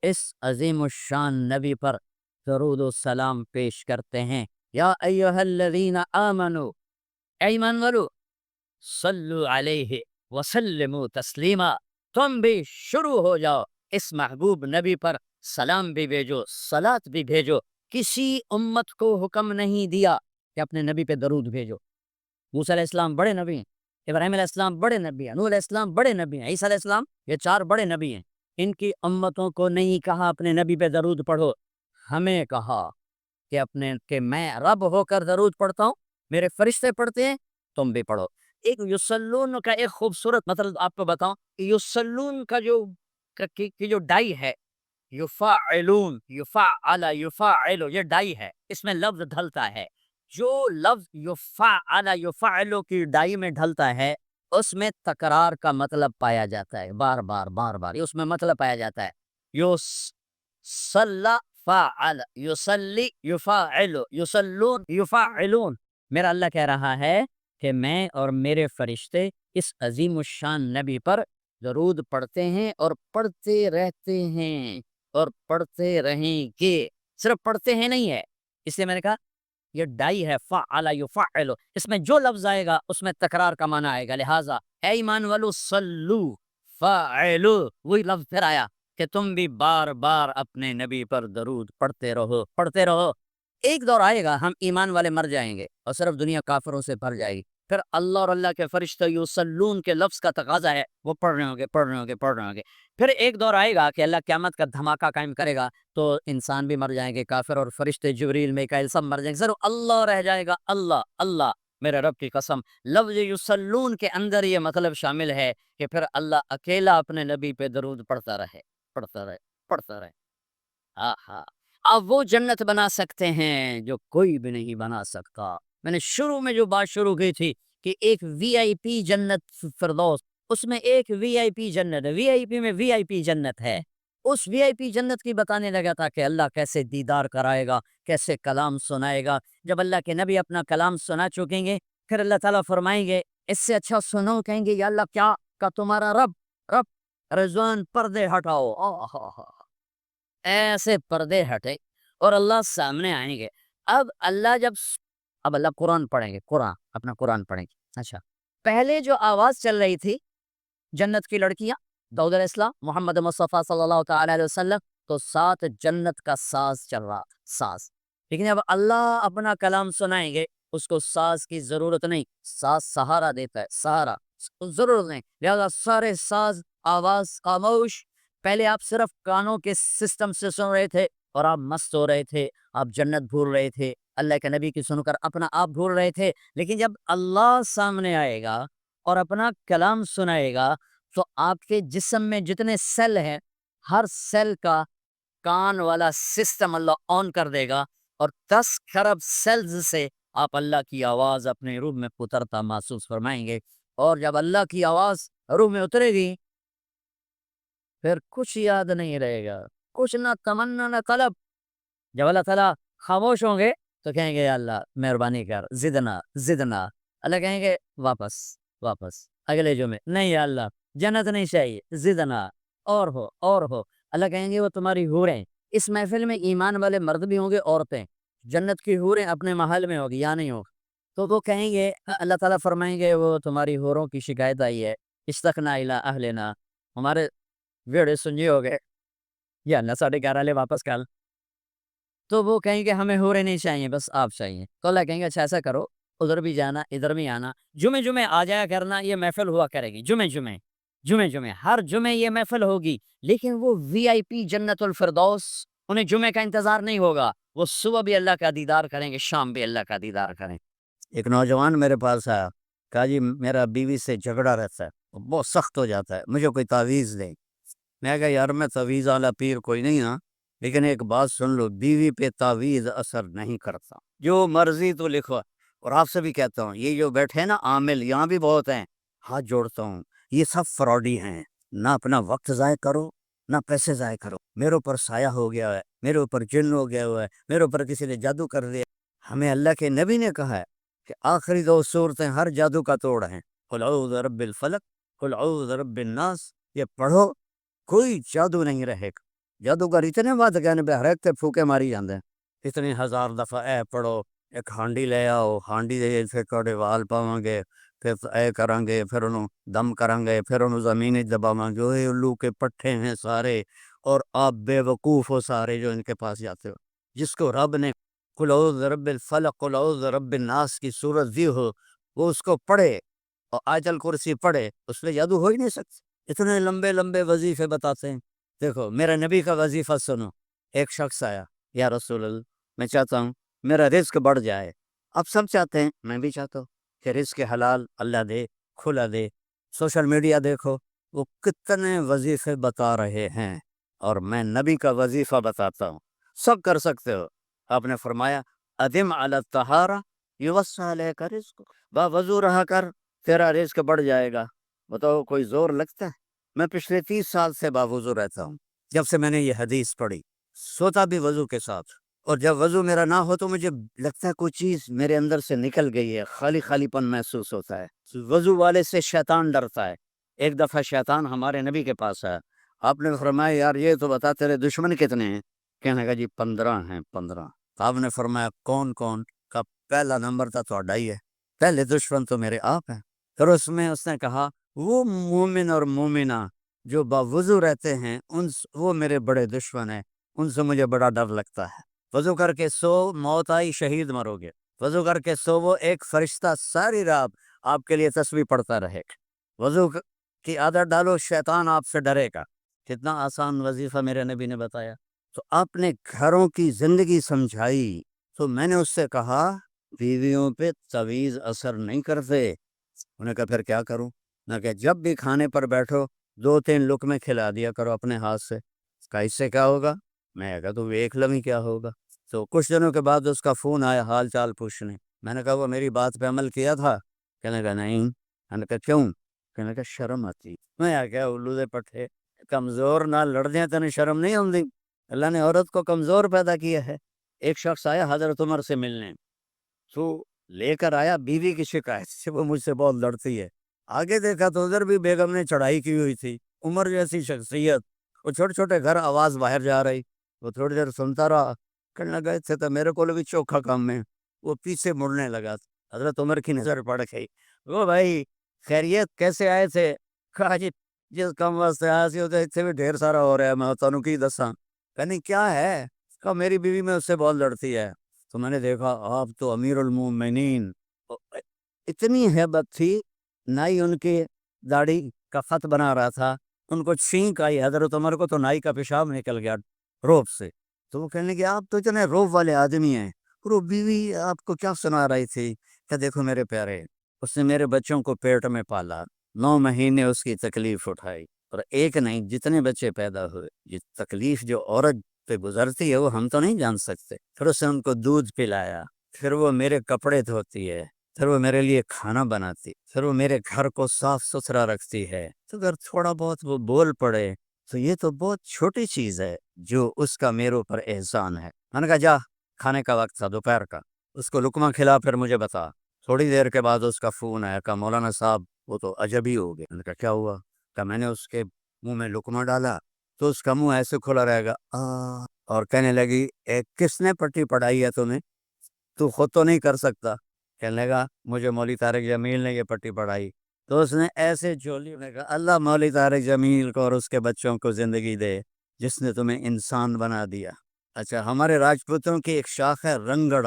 اس عظیم الشان نبی پر درود و سلام پیش کرتے ہیں۔ یا ایھا الذین آمنو، اے ایمان والو، صلو علیہ وسلموا تسلیما، تم بھی شروع ہو جاؤ اس محبوب نبی پر، سلام بھی بھیجو، صلاۃ بھی بھیجو۔ کسی امت کو حکم نہیں دیا کہ اپنے نبی پہ درود بھیجو۔ موسیٰ علیہ السلام بڑے نبی ہیں، ابراہیم علیہ السلام بڑے نبی ہیں، نوح علیہ السلام بڑے نبی ہیں، عیسیٰ علیہ السلام، یہ 4 بڑے نبی ہیں۔ ان کی امتوں کو نہیں کہا اپنے نبی پہ درود پڑھو، ہمیں کہا کہ میں رب ہو کر درود پڑھتا ہوں، میرے فرشتے پڑھتے ہیں، تم بھی پڑھو۔ ایک یسلون کا ایک خوبصورت مطلب آپ کو بتاؤں، یسلون کا جو ڈائی ہے، یفعلون، یفعل، یفعل، یہ ڈائی ہے، اس میں لفظ ڈھلتا ہے۔ جو لفظ یفعل، یفعل کی ڈائی میں ڈھلتا ہے، اس میں تکرار کا مطلب پایا جاتا ہے، بار بار بار بار اس میں مطلب پایا جاتا ہے۔ صلی فعل، یصلی یفعل، یصلون یفعلون۔ میرا اللہ کہہ رہا ہے کہ میں اور میرے فرشتے اس عظیم الشان نبی پر درود پڑھتے ہیں اور پڑھتے رہتے ہیں اور پڑھتے رہیں گے۔ صرف پڑھتے ہیں نہیں ہے، اس لیے میں نے کہا یہ ڈائی ہے، فعل یفعل، اس میں جو لفظ آئے گا اس میں تکرار کا معنی آئے گا۔ لہٰذا اے ایمان والو، صلو، فعلو، وہی لفظ پھر آیا کہ تم بھی بار بار اپنے نبی پر درود پڑھتے رہو، پڑھتے رہو۔ ایک دور آئے گا ہم ایمان والے مر جائیں گے اور صرف دنیا کافروں سے بھر جائے گی، پھر اللہ اور اللہ کے فرشتے یصلون کے لفظ کا تقاضا ہے، وہ پڑھ رہے ہوں گے، پڑھ رہے ہوں گے، پڑھ رہے ہوں گے۔ پھر ایک دور آئے گا کہ اللہ قیامت کا دھماکہ قائم کرے گا، تو انسان بھی مر جائیں گے، کافر اور فرشتے جبریل میکائیل سب مر جائیں گے، صرف اللہ رہ جائے گا۔ اللہ، اللہ، میرے رب کی قسم، لفظ یصلون کے اندر یہ مطلب شامل ہے کہ پھر اللہ اکیلا اپنے نبی پہ درود پڑھتا رہے، پڑھتا رہے، پڑھتا رہے۔ ہاں، اب وہ جنت بنا سکتے ہیں جو کوئی بھی نہیں بنا سکتا۔ میں نے شروع میں جو بات شروع کی تھی کہ ایک وی آئی پی جنت فردوس، اس میں ایک وی آئی پی جنت ہے، وی آئی پی میں وی آئی پی جنت ہے۔ اس وی آئی پی جنت کی بتانے لگا تھا کہ اللہ کیسے دیدار کرائے گا، کیسے کلام سنائے گا۔ جب اللہ کے نبی اپنا کلام سنا چکیں گے، پھر اللہ تعالیٰ فرمائیں گے اس سے اچھا سنو، کہیں گے یا اللہ کیا کا تمہارا رب رضوان پردے ہٹاؤ، ایسے پردے ہٹے اور اللہ سامنے آئیں گے۔ اب اللہ قرآن پڑھیں گے، اپنا قرآن پڑھیں گے۔ اچھا، پہلے جو آواز چل رہی تھی جنت کی لڑکیاں، داؤد علیہ السلام، محمد مصطفیٰ صلی اللہ تعالی علیہ وسلم، تو ساتھ جنت کا ساز چل رہا، ساز۔ لیکن اب اللہ اپنا کلام سنائیں گے، اس کو ساز کی ضرورت نہیں، ساز سہارا دیتا ہے، سہارا ضرورت نہیں، لہذا سارے ساز، آواز خاموش۔ پہلے آپ صرف کانوں کے سسٹم سے سن رہے تھے اور آپ مست ہو رہے تھے، آپ جنت بھول رہے تھے، اللہ کے نبی کی سن کر اپنا آپ بھول رہے تھے۔ لیکن جب اللہ سامنے آئے گا اور اپنا کلام سنائے گا، تو آپ کے جسم میں جتنے سیل ہیں، ہر سیل کا کان والا سسٹم اللہ آن کر دے گا، اور 10 خرب سیلز سے آپ اللہ کی آواز اپنے روح میں اترتا محسوس فرمائیں گے۔ اور جب اللہ کی آواز روح میں اترے گی، پھر کچھ یاد نہیں رہے گا، کچھ نہ تمنا نہ طلب۔ جب اللہ تعالیٰ خاموش ہوں گے تو کہیں گے یا اللہ مہربانی کر، زدنا زدنا۔ اللہ کہیں گے واپس واپس، اگلے جمعے نہیں یا اللہ جنت نہیں چاہیے، زدنا، اور ہو۔ اللہ کہیں گے وہ تمہاری حوریں، اس محفل میں ایمان والے مرد بھی ہوں گے، عورتیں، جنت کی حوریں اپنے محل میں ہوگی یا نہیں ہوگی، تو وہ کہیں گے، اللہ تعالیٰ فرمائیں گے وہ تمہاری حوروں کی شکایت آئی ہے، اشتقنا الی اہلنا، ہمارے ویڑے سنجی ہو گئے، یا اللہ 11:30 لے واپس کل۔ تو وہ کہیں گے ہمیں حوریں نہیں چاہیے، بس آپ چاہیے۔ تو اللہ کہیں گے اچھا ایسا کرو، ادھر بھی جانا ادھر بھی آنا، جمعے آ جایا کرنا، یہ محفل ہوا کرے گی، جمعے ہر جمعے یہ محفل ہوگی۔ لیکن وہ وی آئی پی جنت الفردوس، انہیں جمعے کا انتظار نہیں ہوگا، وہ صبح بھی اللہ کا دیدار کریں گے، شام بھی اللہ کا دیدار کریں۔ ایک نوجوان میرے پاس آیا، کہا جی میرا بیوی سے جھگڑا رہتا ہے، بہت سخت ہو جاتا ہے، مجھے کوئی تعویذ دے۔ میں کہا یار میں تعویذ والا پیر کوئی نہیں ہاں، لیکن ایک بات سن لو، بیوی پہ تعویذ اثر نہیں کرتا، جو مرضی تو لکھو۔ اور آپ سے بھی کہتا ہوں، یہ جو بیٹھے ہیں نا عامل، یہاں بھی بہت ہیں، ہاتھ جوڑتا ہوں، یہ سب فراڈی ہیں، نہ اپنا وقت ضائع کرو، نہ پیسے ضائع کرو۔ میرے اوپر سایہ ہو گیا ہے، میرے اوپر جن ہو گیا ہوا ہے، میرے اوپر کسی نے جادو کر دیا۔ ہمیں اللہ کے نبی نے کہا ہے کہ آخری 2 صورتیں ہر جادو کا توڑ ہیں، قل اعوذ برب الفلق، قل اعوذ برب الناس، یہ پڑھو، کوئی جادو نہیں رہے گا۔ جادوگر اتنے بات کہنے پہ ہر ایک تے پھوکے ماری جاندے ہیں، اتنی ہزار دفعہ اے پڑھو، ایک ہانڈی لے آؤ، ہانڈی دے پھر کوڑے وال پاواں گے، پھر اے کریں گے، پھر انہوں دم کریں گے، پھر انہوں زمین دباواں گے، وہ الو کے پٹھے ہیں سارے، اور آپ بے وقوف ہو سارے جو ان کے پاس جاتے ہو۔ جس کو رب نے قل اعوذ برب الفلق قل اعوذ برب الناس کی صورت دی ہو، وہ اس کو پڑھے اور آیت الکرسی پڑھے، اس پہ جادو ہو ہی نہیں سکتے۔ اتنے لمبے لمبے وظیفے بتاتے ہیں۔ دیکھو میرے نبی کا وظیفہ سنو، ایک شخص آیا، یا رسول اللہ میں چاہتا ہوں میرا رزق بڑھ جائے۔ اب سب چاہتے ہیں، میں بھی چاہتا ہوں کہ رزق حلال اللہ دے، کھلا دے۔ سوشل میڈیا دیکھو، وہ کتنے وظیفے بتا رہے ہیں، اور میں نبی کا وظیفہ بتاتا ہوں، سب کر سکتے ہو۔ آپ نے فرمایا ادم علی الطہارہ یوسع علیک رزق، با وضو رہا کر تیرا رزق بڑھ جائے گا۔ بتاؤ کوئی زور لگتا ہے؟ میں پچھلے 30 سال سے باوضو رہتا ہوں، جب سے میں نے یہ حدیث پڑھی، سوتا بھی وضو کے ساتھ، اور جب وضو میرا نہ ہو تو مجھے لگتا ہے کوئی چیز میرے اندر سے نکل گئی ہے، خالی خالی پن محسوس ہوتا ہے۔ وضو والے سے شیطان ڈرتا ہے۔ ایک دفعہ شیطان ہمارے نبی کے پاس آیا، آپ نے فرمایا یار یہ تو بتا تیرے دشمن کتنے ہیں؟ کہنے کا جی 15 ہیں 15۔ آپ نے فرمایا کون کون؟ کا پہلا نمبر تھا تھوڑا ہی ہے، پہلے دشمن تو میرے آپ ہیں۔ پھر اس نے کہا وہ مومن اور مومنہ جو باوضو رہتے ہیں وہ میرے بڑے دشمن ہیں، ان سے مجھے بڑا ڈر لگتا ہے۔ وضو کر کے سو، موت آئی شہید مرو گے۔ وضو کر کے سو، وہ ایک فرشتہ ساری رات آپ کے لیے تسبیح پڑھتا رہے گا۔ وضو کی عادت ڈالو، شیطان آپ سے ڈرے گا۔ کتنا آسان وظیفہ میرے نبی نے بتایا۔ تو آپ نے گھروں کی زندگی سمجھائی، تو میں نے اس سے کہا بیویوں پہ تعویذ اثر نہیں کرتے۔ انہوں نے کہا پھر کیا کروں؟ میں کہ جب بھی کھانے پر بیٹھو 2-3 لقمے کھلا دیا کرو اپنے ہاتھ سے۔ کہا اس سے کیا ہوگا؟ میں کہا تو ایک لمحی کیا ہوگا؟ تو کچھ دنوں کے بعد اس کا فون آیا حال چال پوچھنے۔ میں نے کہا وہ میری بات پہ عمل کیا تھا؟ کہنے کا نہیں۔ میں نے کہا کیوں؟ کہنے کا شرم آتی۔ میں آ گیا الو دے پٹھے، کمزور نہ لڑ دیں تنہیں شرم نہیں ہوندی؟ اللہ نے عورت کو کمزور پیدا کیا ہے۔ ایک شخص آیا حضرت عمر سے ملنے، تو لے کر آیا بیوی کی شکایت سے، وہ مجھ سے بہت لڑتی ہے۔ آگے دیکھا تو ادھر بھی بیگم نے چڑھائی کی ہوئی تھی، عمر جیسی شخصیت، وہ چھوٹے چھوٹے گھر آواز باہر جا رہی، وہ تھوڑی دیر سنتا رہا، کہنے لگا اس سے تو میرے کو بھی چوکھا کام ہے۔ وہ پیچھے مڑنے لگا، حضرت عمر کی نظر پڑ گئی، وہ بھائی خیریت کیسے آئے تھے؟ کہا جی جس کام واسطے آیا سی اتنے اتنے بھی ڈھیر سارا ہو رہا ہے، میں تانوں کی دساں؟ کہنی کیا ہے؟ کہا میری بیوی میں اس سے بہت لڑتی ہے۔ تو میں نے دیکھا آپ تو امیر المومنین، اتنی ہیبت تھی، نائی ان کی داڑھی کا خط بنا رہا تھا، ان کو چھینک آئی حضرت عمر کو، تو نائی کا پیشاب نکل گیا روب سے۔ تو وہ کہنے کہ آپ تو اتنے روب والے آدمی ہیں، اور وہ بیوی آپ کو کیا سنا رہی تھی؟ کہ دیکھو میرے پیارے، اس نے میرے بچوں کو پیٹ میں پالا، 9 مہینے اس کی تکلیف اٹھائی، اور ایک نہیں جتنے بچے پیدا ہوئے، یہ تکلیف جو عورت پہ گزرتی ہے وہ ہم تو نہیں جان سکتے۔ پھر اس نے ان کو دودھ پلایا، پھر وہ میرے کپڑے دھوتی ہے، پھر وہ میرے لیے کھانا بناتی، پھر وہ میرے گھر کو صاف ستھرا رکھتی ہے۔ تو اگر تھوڑا بہت وہ بول پڑے تو یہ تو بہت چھوٹی چیز ہے جو اس کا میرے اوپر احسان ہے۔ میں نے کہا جا، کھانے کا وقت تھا دوپہر کا، اس کو لقمہ کھلا پھر مجھے بتا۔ تھوڑی دیر کے بعد اس کا فون آیا، کہا مولانا صاحب وہ تو عجب ہی ہو گیا۔ میں نے کہا کیا ہوا؟ کہا میں نے اس کے منہ میں لقمہ ڈالا تو اس کا منہ ایسے کھلا رہے گا اور کہنے لگی کس نے پٹی پڑھائی ہے تمہیں؟ تو خود تو نہیں کر سکتا۔ کہنے لگا مجھے مولوی طارق جمیل نے یہ پٹی پڑھائی۔ تو اس نے ایسے جھولی میں کہا اللہ مولوی طارق جمیل کو اور اس کے بچوں کو زندگی دے جس نے تمہیں انسان بنا دیا۔ اچھا، ہمارے راجپوتوں کی ایک شاخ ہے رنگڑ،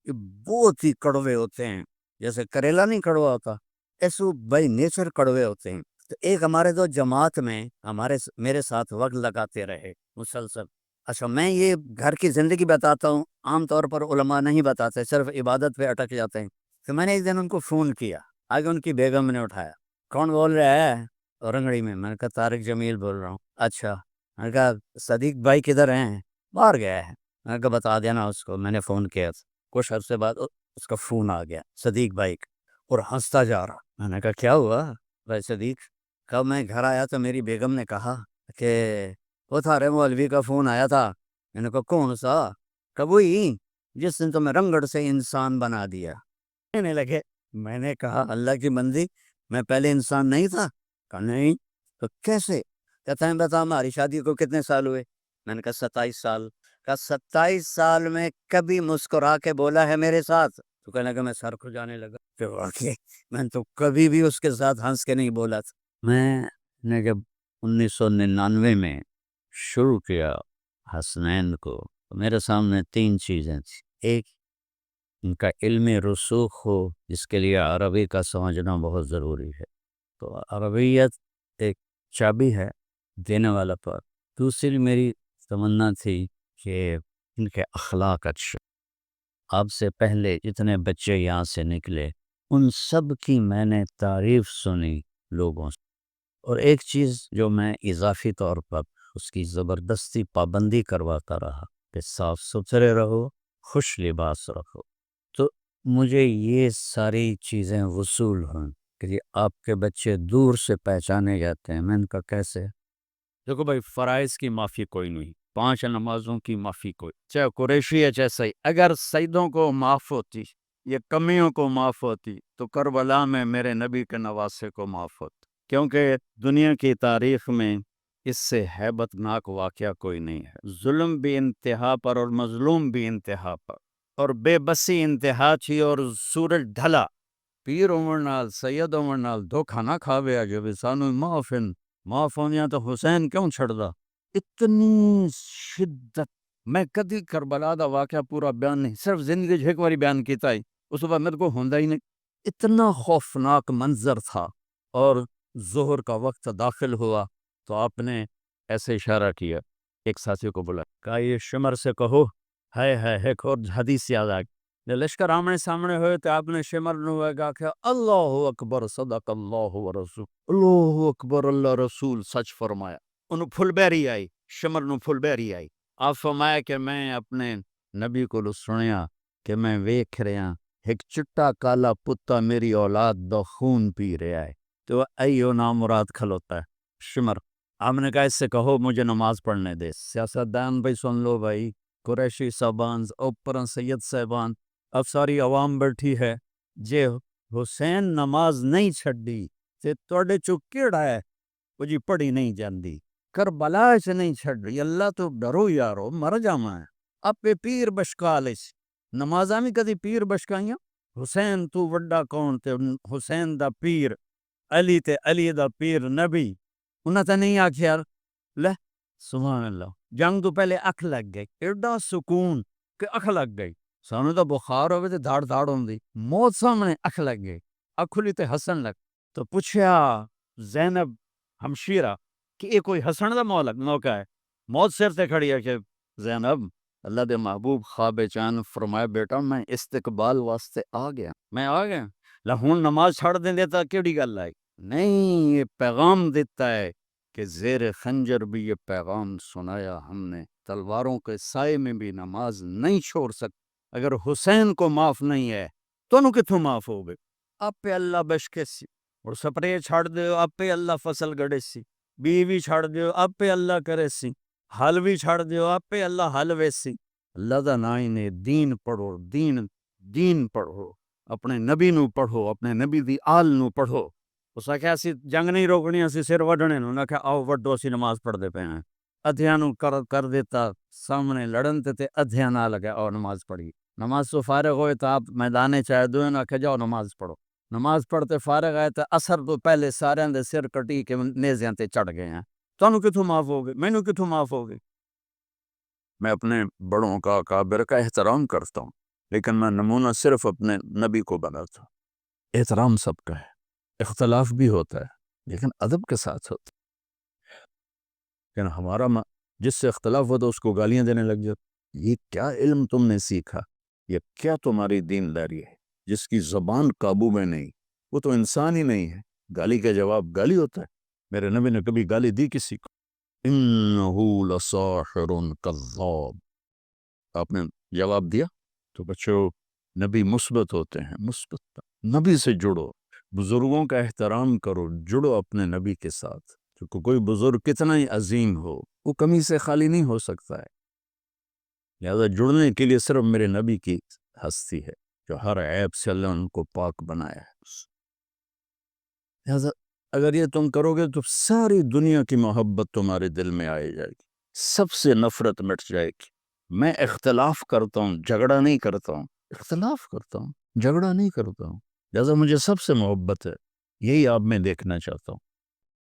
یہ بہت ہی کڑوے ہوتے ہیں، جیسے کریلا نہیں کڑوا ہوتا، ایسے بائی نیچر کڑوے ہوتے ہیں۔ تو ایک ہمارے دو جماعت میں میرے ساتھ وقت لگاتے رہے مسلسل۔ اچھا، میں یہ گھر کی زندگی بتاتا ہوں، عام طور پر علماء نہیں بتاتے، صرف عبادت پہ اٹک جاتے ہیں۔ تو میں نے ایک دن ان کو فون کیا، آگے ان کی بیگم نے اٹھایا، کون بول رہا ہے رنگڑی میں؟ میں نے کہا طارق جمیل بول رہا ہوں۔ اچھا، میں نے کہا صدیق بھائی کدھر ہیں؟ باہر گیا ہے۔ میں نے کہا بتا دینا اس کو میں نے فون کیا تھا۔ کچھ عرصے بعد اس کا فون آ گیا صدیق بھائی کا، اور ہنستا جا رہا۔ میں نے کہا کیا ہوا بھائی صدیق؟ کب میں گھر آیا تو میری بیگم نے کہا کہ وہ تھارے مولوی کا فون آیا تھا۔ میں نے کہا کون سا؟ کہ وہی جس نے تمہیں رنگڑ سے انسان بنا دیا۔ کہنے لگے، میں نے کہا اللہ کی بندی میں پہلے انسان نہیں تھا؟ کہا نہیں۔ تو کیسے؟ کہتا ہے بتا ہماری شادی کو کتنے سال ہوئے؟ میں نے کہا 27 سال. کہا 27 سال میں کبھی مسکرا کے بولا ہے میرے ساتھ؟ تو کہنے لگا میں سر کھجانے لگا کہ واقعی میں نے تو کبھی بھی اس کے ساتھ ہنس کے نہیں بولا تھا. میں نے جب 1999 میں شروع کیا حسنین کو، تو میرے سامنے 3 چیزیں تھیں. ایک، ان کا علم رسوخ ہو، جس کے لیے عربی کا سمجھنا بہت ضروری ہے. تو عربیت ایک چابی ہے دینے والا پر. دوسری میری تمنا تھی کہ ان کے اخلاق اچھے. آپ سے پہلے جتنے بچے یہاں سے نکلے ان سب کی میں نے تعریف سنی لوگوں سے. اور ایک چیز جو میں اضافی طور پر اس کی زبردستی پابندی کرواتا رہا کہ صاف ستھرے رہو، خوش لباس رکھو. تو مجھے یہ ساری چیزیں وصول ہوں کہ یہ آپ کے بچے دور سے پہچانے جاتے ہیں. میں ان کا کیسے؟ دیکھو بھائی، فرائض کی معافی کوئی نہیں، 5 نمازوں کی معافی کوئی، چاہے قریشی ہے چاہے سعید. اگر سیدوں کو معاف ہوتی، یہ کمیوں کو معاف ہوتی، تو کربلا میں میرے نبی کے نواسے کو معاف ہوتی. کیونکہ دنیا کی تاریخ میں اس سے ہیبت ناک واقعہ کوئی نہیں ہے. ظلم بھی انتہا پر اور مظلوم بھی انتہا پر، اور بے بسی انتہا تھی اور سورج ڈھلا. پیر عمر نال سید عمر نال دھوکھا نہ کھاوے جو سانو معاف ہونیاں تو حسین کیوں چھڑدا. اتنی شدت. میں کدی کربلا دا واقعہ پورا بیان نہیں، صرف زندگی ایک باری بیان کیتا ہی، اس کے بعد میرے کو ہوندا ہی نہیں. اتنا خوفناک منظر تھا. اور ظہر کا وقت داخل ہوا تو آپ نے ایسے اشارہ کیا، ایک ساتھی کو بولا کہا یہ شمر سے کہو ہے ایک اور حدیث یاد آ گئی. جب لشکر آمنے سامنے ہوئے تو آپ نے شمر نے کہا کہ اللہ اکبر صدق اللہ و رسول، اللہ اکبر اللہ رسول سچ فرمایا. انہوں پھل بیری آئی، شمر نو پھل بیری آئی. آپ فرمایا کہ میں اپنے نبی کو سنیا کہ میں ویکھ رہا ایک چٹا کالا پتا میری اولاد دا خون پی رہا ہے. تو ایو نام مراد کھلوتا ہے شمر. آپ نے کہا اس سے کہو مجھے نماز پڑھنے دے. سیاستدان بھائی سن لو بھائی، قریشی صاحبان اوپر سید صاحبان، اب ساری عوام بیٹھی ہے. جے حسین نماز نہیں چھڈی تے توڑے چو کیڑا ہے وہ جی پڑھی نہیں جاندی. کربلا سے نہیں چھڈ رہی. اللہ تو ڈرو یارو، مر جاواں ہے. اپے پیر بشکا لے نمازاں بھی کدی پیر بشکائیاں. حسین تو وڈا کون تے حسین دا پیر علی تے علی دا پیر نبی. انہاں تے نہیں آکھیا لے سبحان اللہ. جنگ تو پہلے اکھ لگ گئی، ایڈا سکون کہ اکھ لگ گئی. سانو تو بخار ہوئے تے دھاڑ دھاڑ ہوندی، موت سامنے اکھ لگ گئی، اکھ کھلی تے ہسن لگ. تو پوچھیا زینب ہمشیرہ کہ یہ کوئی ہسن دا موقع ہے؟ موت سر تے کھڑی ہے کہ زینب اللہ دے محبوب خواب چان فرمایا بیٹا میں استقبال واسطے آ گیا، میں آ گیا. ہوں نماز چھڑ دیں دیتا کیڑی گل آئی؟ نہیں، یہ پیغام دیتا ہے کہ زیر خنجر بھی یہ پیغام سنایا ہم نے، تلواروں کے سائے میں بھی نماز نہیں چھوڑ سکتے. اگر حسین کو معاف نہیں ہے تو انہوں کتوں معاف ہو گئے؟ آپ پہ اللہ بشکے سی، اور سپرے چھاڑ دیو آپ پہ اللہ فصل گڑے سی، بیوی چھاڑ دیو آپ پہ اللہ کرے سی، حل بھی چھاڑ دیو آپ پہ اللہ حل ویسی. اللہ دا نائن دین پڑھو، دین پڑھو، اپنے نبی نو پڑھو، اپنے نبی دی آل نو پڑھو. اس نے کہا اسی جنگ نہیں روکنی، اسی سر وڈنے نو. انہوں نے کہا آؤ وڈو، اسی نماز پڑھ دے پہ ہیں. ادھیاں نو کر دیتا سامنے لڑن تے ادھیاں نہ لگے اور نماز پڑھی. نماز تو فارغ ہوئے تو آپ میدانے چاہے دو نہ کہ جاؤ نماز پڑھو. نماز پڑھتے فارغ آئے تو اثر تو پہلے سارے دے سر کٹی کے نیزیاں تے چڑھ گئے ہیں. تو انہوں کتوں معاف ہو گئے؟ مینوں کتوں معاف ہو گئے؟ میں اپنے بڑوں کا اکابر کا احترام کرتا ہوں، لیکن میں نمونہ صرف اپنے نبی کو بناتا ہوں. احترام سب کا ہے، اختلاف بھی ہوتا ہے لیکن ادب کے ساتھ ہوتا ہے. لیکن ہمارا جس سے اختلاف ہوتا اس کو گالیاں دینے لگ جاتا. یہ کیا علم تم نے سیکھا؟ یہ کیا تمہاری دین داری ہے؟ جس کی زبان قابو میں نہیں وہ تو انسان ہی نہیں ہے. گالی کا جواب گالی ہوتا ہے؟ میرے نبی نے کبھی گالی دی کسی کو؟ انہو لساحر کذاب، آپ نے جواب دیا. تو بچوں نبی مثبت ہوتے ہیں، مثبت نبی سے جڑو، بزرگوں کا احترام کرو، جڑو اپنے نبی کے ساتھ. کیونکہ کوئی بزرگ کتنا ہی عظیم ہو وہ کمی سے خالی نہیں ہو سکتا ہے. لہذا جڑنے کے لیے صرف میرے نبی کی ہستی ہے جو ہر عیب سے اللہ ان کو پاک بنایا ہے. لہذا اگر یہ تم کرو گے تو ساری دنیا کی محبت تمہارے دل میں آئے جائے گی. سب سے نفرت مٹ جائے گی. میں اختلاف کرتا ہوں، جھگڑا نہیں کرتا ہوں، اختلاف کرتا ہوں، جھگڑا نہیں کرتا ہوں. لہٰذا مجھے سب سے محبت ہے. یہی آپ میں دیکھنا چاہتا ہوں.